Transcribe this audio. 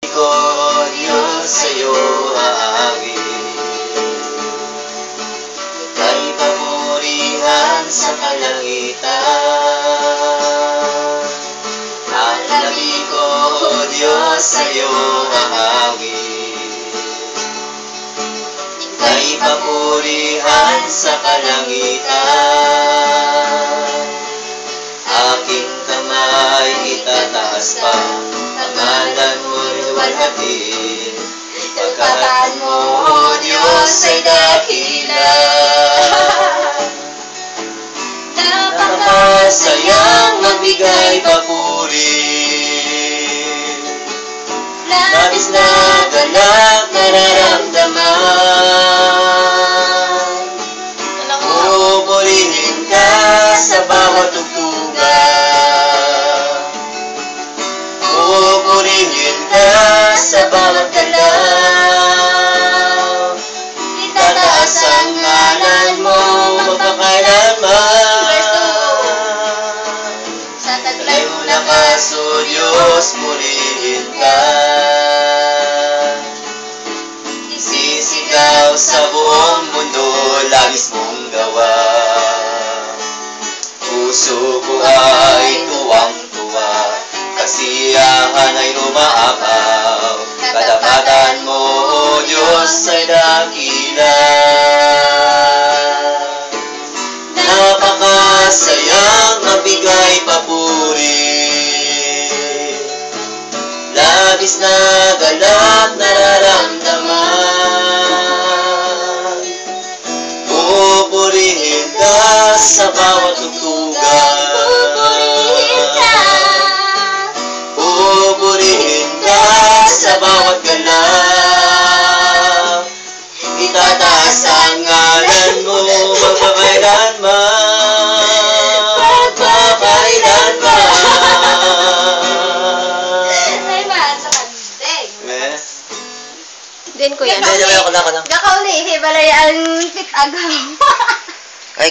ko, Diyos, sa'yo aawit. Ika'y papurihan sa kalangitan. Ang labi ko, Diyos, sa'yo aawit. Ika'y papurihan sa kalangitan. Aking kamay itataas pa, pangalan mo'y luwalhatin. Pagkataan mo, O Diyos, ay dakila. Napakasayang magbigay papuri. Labis na galak nararamdaman. Pupurihin ka sa bawat tugtugan. Pupurihin ka sa bawat galaw. Itataas ang ngalan mo magpakailanman. Sa taglay mo lakas, O Diyos, purihin ka. Isisigaw sa buong mundo, labis mong gawa. Puso ko ay tuwang-tuwa, kasiyahan ay umaapaw. Katapatan mo, O Diyos, ay dakila. Napakasayang mabigay papuri. Labis na galak nararamdaman. Pupurihin ka sa bawat tugtugan. Pupurihin ka. Pupurihin ka sa bawat galaw. Itataas ang ngalan mo magpakailanman. Magpakailanman. Ay, mahal sa kandeng. Meh? Din ko yan. Hindi, ako lang. Gakauli, hibalay ang pitagaw. Ay,